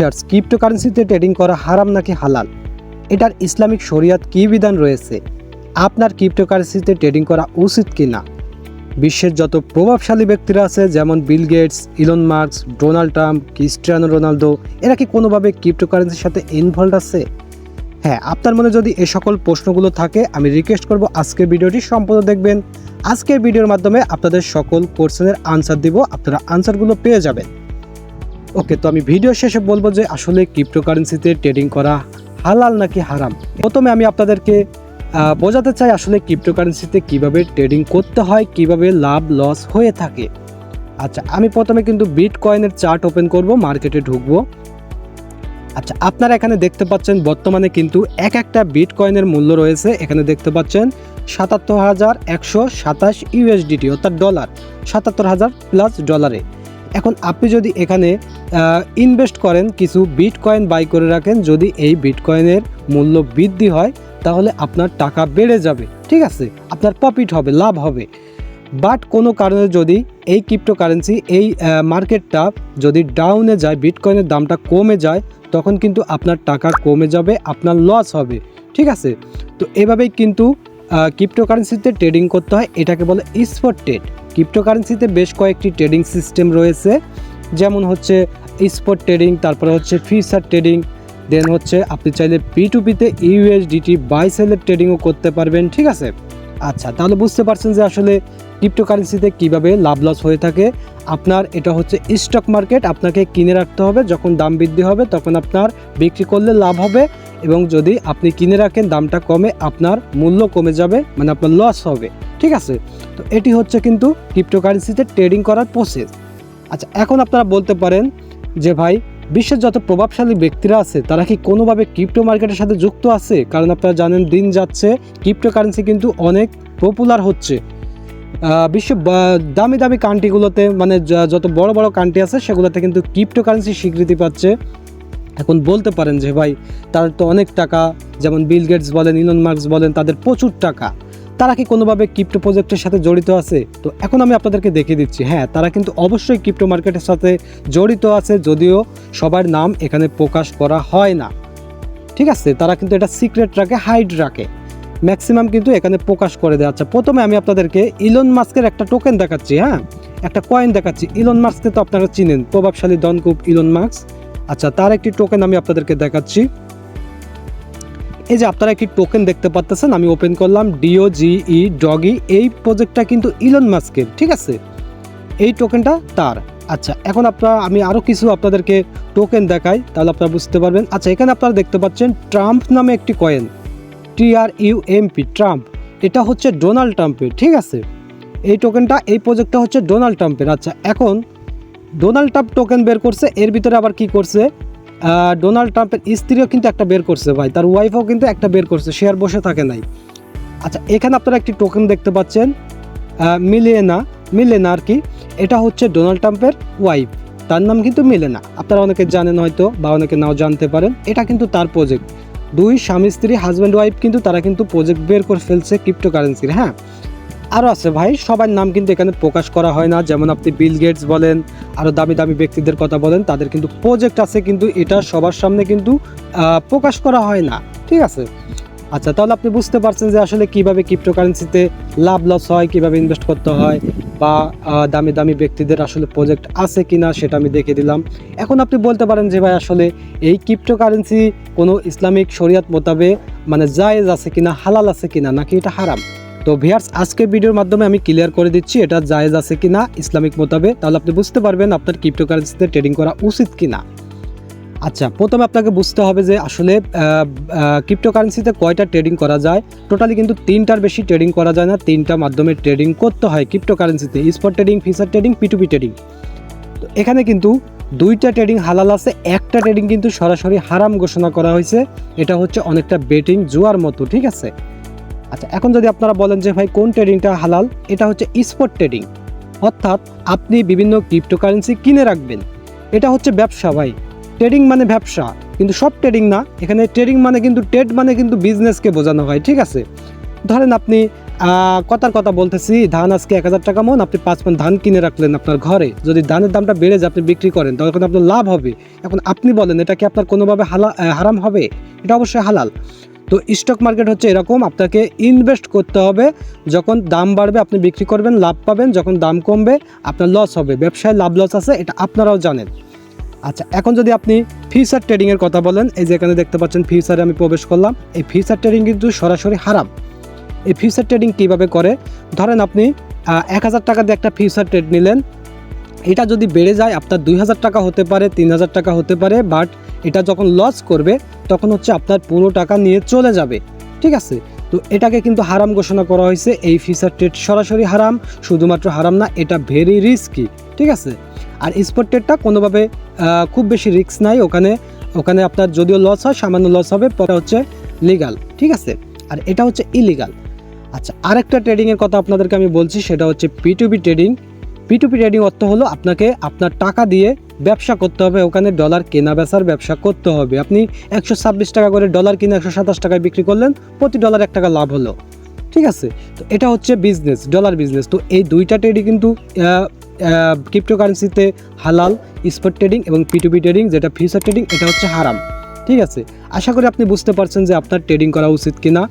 Viewers, ক্রিপ্টোকারেন্সিতে trading করা হারাম নাকি হালাল, এটার ইসলামিক শরিয়াত কী বিধান রয়েছে, আপনার ক্রিপ্টোকারেন্সিতে ট্রেডিং করা উচিত কি না। বিশ্বের যত প্রভাবশালী ব্যক্তিরা আছে যেমন Bill Gates, Elon Musk, Donald Trump, Cristiano Ronaldo, এরা কি কোনোভাবে ক্রিপ্টোকারেন্সির সাথে ইনভলভড আছে? হ্যাঁ, আপনার মনে যদি এই সকল প্রশ্নগুলো থাকে আমি রিকোয়েস্ট করব আজকের ভিডিওটি সম্পূর্ণ দেখবেন। আজকের ভিডিওর মাধ্যমে আপনাদের সকল কোশ্চেনের আনসার দিব, আপনারা আনসারগুলো পেয়ে যাবেন। ওকে, তো আমি ভিডিও শেষে বলবো যে আসলে ক্রিপ্টোকারেন্সিতে ট্রেডিং করা হালাল নাকি হারাম। প্রথমে আমি আপনাদেরকে বোঝাতে চাই আসলে ক্রিপ্টোকারেন্সিতে কিভাবে ট্রেডিং করতে হয়, কিভাবে লাভ লস হয়ে থাকে। আচ্ছা, আমি প্রথমে কিন্তু বিটকয়েনের চার্ট ওপেন করব, মার্কেটে ঢুকবো। আচ্ছা, আপনারা এখানে দেখতে পাচ্ছেন বর্তমানে কিন্তু একটা বিটকয়েনের মূল্য রয়েছে, এখানে দেখতে পাচ্ছেন 77,127 ইউএসডিটি, অর্থাৎ ডলার, 77,000 প্লাস ডলারে। এখন আপনি যদি এখানে ইনভেস্ট করেন, কিছু বিটকয়েন বাই করে রাখেন, যদি এই বিটকয়েনের মূল্য বৃদ্ধি হয় তাহলে আপনার টাকা বেড়ে যাবে, ঠিক আছে, আপনার প্রফিট হবে, লাভ হবে। বাট কোনো কারণে যদি এই ক্রিপ্টোকারেন্সি এই মার্কেটটা যদি ডাউনে যায়, বিটকয়েনের দামটা কমে যায়, তখন কিন্তু আপনার টাকা কমে যাবে, আপনার লস হবে, ঠিক আছে। তো এভাবেই কিন্তু ক্রিপ্টোকারেন্সিতে ট্রেডিং করতে হয়, এটাকে বলে স্পট ট্রেড। ক্রিপ্টোকারেন্সিতে বেশ কয়েকটি ট্রেডিং সিস্টেম রয়েছে, যেমন হচ্ছে স্পট ট্রেডিং, তারপরে হচ্ছে ফিউচার ট্রেডিং, দেন হচ্ছে আপনি চাইলে P2P-তে ইউএসডিটি বাই সেলের ট্রেডিংও করতে পারবেন, ঠিক আছে। আচ্ছা, তাহলে বুঝতে পারছেন যে আসলে ক্রিপ্টোকারেন্সিতে কিভাবে লাভ লস হয়ে থাকে। আপনার এটা হচ্ছে স্টক মার্কেট, আপনাকে কিনে রাখতে হবে, যখন দাম বৃদ্ধি হবে তখন আপনার বিক্রি করলে লাভ হবে, এবং যদি আপনি কিনে রাখেন দামটা কমে, আপনার মূল্য কমে যাবে, মানে আপনার লস হবে, ঠিক আছে। তো এটি হচ্ছে কিন্তু ক্রিপ্টোকারেন্সিতে ট্রেডিং করার প্রসেস। আচ্ছা, এখন আপনারা বলতে পারেন যে ভাই, বিশ্বের যত প্রভাবশালী ব্যক্তিরা আছে তারা কি কোনোভাবে ক্রিপ্টো মার্কেটের সাথে যুক্ত আছে? কারণ আপনারা জানেন দিন যাচ্ছে ক্রিপ্টোকারেন্সি কিন্তু অনেক পপুলার হচ্ছে। বিশ্বের দামি দামি কান্ট্রিগুলোতে, মানে যত বড় বড় কান্ট্রি আছে সেগুলোতে কিন্তু ক্রিপ্টোকারেন্সি স্বীকৃতি পাচ্ছে। এখন বলতে পারেন যে ভাই, তাদের তো অনেক টাকা, যেমন বিল গেটস বলেন, ইলন মাস্ক বলেন, তাদের প্রচুর টাকা, তারা কি কোনোভাবে ক্রিপ্টো প্রজেক্টের সাথে জড়িত আছে? তো এখন আমি আপনাদেরকে দেখিয়ে দিচ্ছি, হ্যাঁ, তারা কিন্তু অবশ্যই ক্রিপ্টো মার্কেটের সাথে জড়িত আছে, যদিও সবার নাম এখানে প্রকাশ করা হয় না, ঠিক আছে। তারা কিন্তু এটা সিক্রেট রাখে, হাইড রাখে, ম্যাক্সিমাম কিন্তু এখানে প্রকাশ করে দেয়। আচ্ছা, প্রথমে আমি আপনাদেরকে ইলন মাস্কের একটা টোকেন দেখাচ্ছি, হ্যাঁ, একটা কয়েন দেখাচ্ছি। ইলন মাস্ককে তো আপনারা চিনেন, প্রভাবশালী ধনকুব ইলন মাস্ক। আচ্ছা, তার একটি টোকেন আমি আপনাদেরকে দেখাচ্ছি। এই যে আপনারা একটি টোকেন দেখতে পাচ্ছেন, আমি ওপেন করলাম, DOGE ডগি। এই প্রজেক্টটা কিন্তু ইলন মাস্কের, ঠিক আছে, এই টোকেনটা তার। আচ্ছা, এখন আমি আরও কিছু আপনাদেরকে টোকেন দেখাই, তাহলে আপনারা বুঝতে পারবেন। আচ্ছা, এখানে আপনারা দেখতে পাচ্ছেন ট্রাম্প নামে একটি কয়েন, TRUMP, ট্রাম্প, এটা হচ্ছে ডোনাল্ড ট্রাম্পের, ঠিক আছে। এই টোকেনটা, এই প্রজেক্টটা হচ্ছে ডোনাল্ড ট্রাম্পের। আচ্ছা, এখন ডোনাল্ড ট্রাম্প টোকেন বের করছে, এর ভিতরে আবার কি করছে, ডোনাল্ড ট্রাম্পের স্ত্রীও কিন্তু একটা বের করছে ভাই, তার ওয়াইফও কিন্তু একটা বের করছে, সে আর বসে থাকে নাই। আচ্ছা, এখানে আপনারা একটি টোকেন দেখতে পাচ্ছেন, মিলেনা আর কি, এটা হচ্ছে ডোনাল্ড ট্রাম্পের ওয়াইফ, তার নাম কিন্তু মিলেনা। আপনারা অনেকে জানেন হয়তো, বা অনেকে নাও জানতে পারেন, এটা কিন্তু তার প্রজেক্ট। দুই স্বামী স্ত্রী, হাজব্যান্ড ওয়াইফ, কিন্তু তারা কিন্তু প্রজেক্ট বের করে ফেলছে ক্রিপ্টোকারেন্সির। হ্যাঁ, আরও আছে ভাই, সবার নাম কিন্তু এখানে প্রকাশ করা হয় না, যেমন আপনি বিল গেটস বলেন, আরও দামি দামি ব্যক্তিদের কথা বলেন, তাদের কিন্তু প্রজেক্ট আছে, কিন্তু এটা সবার সামনে কিন্তু প্রকাশ করা হয় না, ঠিক আছে। আচ্ছা, তাহলে আপনি বুঝতে পারছেন যে আসলে কিভাবে ক্রিপ্টোকারেন্সিতে লাভ লস হয়, কিভাবে ইনভেস্ট করতে হয়, বা দামি দামি ব্যক্তিদের আসলে প্রজেক্ট আছে কিনা সেটা আমি দেখে দিলাম। এখন আপনি বলতে পারেন যে ভাই, আসলে এই ক্রিপ্টোকারেন্সি কোনো ইসলামিক শরিয়াত মোতাবেক মানে জায়েজ আছে কিনা, হালাল আছে কিনা, নাকি এটা হারাম। তো ভিউয়ার্স, আজকের ভিডিওর মাধ্যমে আমি ক্লিয়ার করে দিচ্ছি এটা জায়েজ আছে কিনা ইসলামিক মোতাবেক, তাহলে আপনি বুঝতে পারবেন আপনার ক্রিপ্টোকারেন্সিতে ট্রেডিং করা উচিত কিনা। আচ্ছা, প্রথমে আপনাকে বুঝতে হবে যে আসলে ক্রিপ্টোকারেন্সিতে কয়টা ট্রেডিং করা যায়। টোটালি কিন্তু 3টার বেশি ট্রেডিং করা যায় না, 3টা মাধ্যমে ট্রেডিং করতে হয় ক্রিপ্টোকারেন্সিতে, spot trading, future trading, P2P trading. তো এখানে কিন্তু 2টা ট্রেডিং হালাল আছে, একটা ট্রেডিং কিন্তু সরাসরি হারাম ঘোষণা করা হয়েছে, এটা হচ্ছে অনেকটা বেটিং, জুয়ার মতো, ঠিক আছে। আচ্ছা, এখন যদি আপনারা বলেন যে ভাই কোন ট্রেডিংটা হালাল, এটা হচ্ছে স্পট ট্রেডিং, অর্থাৎ আপনি বিভিন্ন ক্রিপ্টোকারেন্সি কিনে রাখবেন, এটা হচ্ছে ব্যবসা ভাই। ট্রেডিং মানে ব্যবসা, কিন্তু সব ট্রেডিং না। এখানে ট্রেডিং মানে কিন্তু, ট্রেড মানে কিন্তু বিজনেসকে বোঝানো হয়, ঠিক আছে। ধরেন আপনি কথার কথা বলতেছি, ধান আজকে 1000 টাকা মন, আপনি 5 মন ধান কিনে রাখলেন আপনার ঘরে, যদি ধানের দামটা বেড়ে যায় আপনি বিক্রি করেন তখন আপনার লাভ হবে। এখন আপনি বলেন এটা কি আপনার কোনোভাবে হারাম হবে? এটা অবশ্যই হালাল। তো স্টক মার্কেট হচ্ছে এরকম, আপনাকে ইনভেস্ট করতে হবে, যখন দাম বাড়বে আপনি বিক্রি করবেন, লাভ পাবেন, যখন দাম কমবে আপনার লস হবে। ব্যবসায় লাভ লস আছে, এটা আপনারাও জানেন। আচ্ছা, এখন যদি আপনি ফিউচার ট্রেডিংয়ের কথা বলেন, এই যে এখানে দেখতে পাচ্ছেন ফিউচারে আমি প্রবেশ করলাম। এই ফিউচার ট্রেডিং কিন্তু সরাসরি হারাম। এই ফিউচার ট্রেডিং কীভাবে করে, ধরেন আপনি 1000 টাকা দিয়ে একটা ফিউচার ট্রেড নিলেন, এটা যদি বেড়ে যায় আপনার 2000 টাকা হতে পারে, 3000 টাকা হতে পারে, বাট এটা যখন লস করবে তখন হচ্ছে আপনার পুরো টাকা নিয়ে চলে যাবে। ঠিক আছে, তো এটাকে কিন্তু হারাম ঘোষণা করা হয়েছে। এই ফিউচার ট্রেড সরাসরি হারাম, শুধুমাত্র হারাম না, এটা ভেরি রিস্কি। ঠিক আছে, আর স্পট ট্রেডটা কোনোভাবে খুব বেশি রিস্ক নাই, ওখানে আপনার যদিও লস হয় সামান্য লস হবে, পরে হচ্ছে লিগাল। ঠিক আছে, আর এটা হচ্ছে ইলিগাল। আচ্ছা, আরেকটা ট্রেডিংয়ের কথা আপনাদেরকে আমি বলছি, সেটা হচ্ছে P2P ট্রেডিং। P2P ট্রেডিং অর্থ হলো আপনাকে আপনার টাকা দিয়ে ব্যবসা করতে হবে, ওখানে ডলার কেনা বেচার ব্যবসা করতে হবে। আপনি 126 টাকা করে ডলার কিনে 127 টাকায় বিক্রি করলেন, প্রতি ডলার 1 টাকা লাভ হলো। ঠিক আছে, তো এটা হচ্ছে বিজনেস, ডলার বিজনেস। তো এই দুইটা ট্রেডিং কিন্তু ক্রিপ্টোকারেন্সিতে হালাল, স্পট ট্রেডিং এবং P2P ট্রেডিং যেটা ফিউচার ট্রেডিং, এটা হচ্ছে হারাম। ঠিক আছে, আশা করি আপনি বুঝতে পারছেন যে আপনার ট্রেডিং করা উচিত কিনা।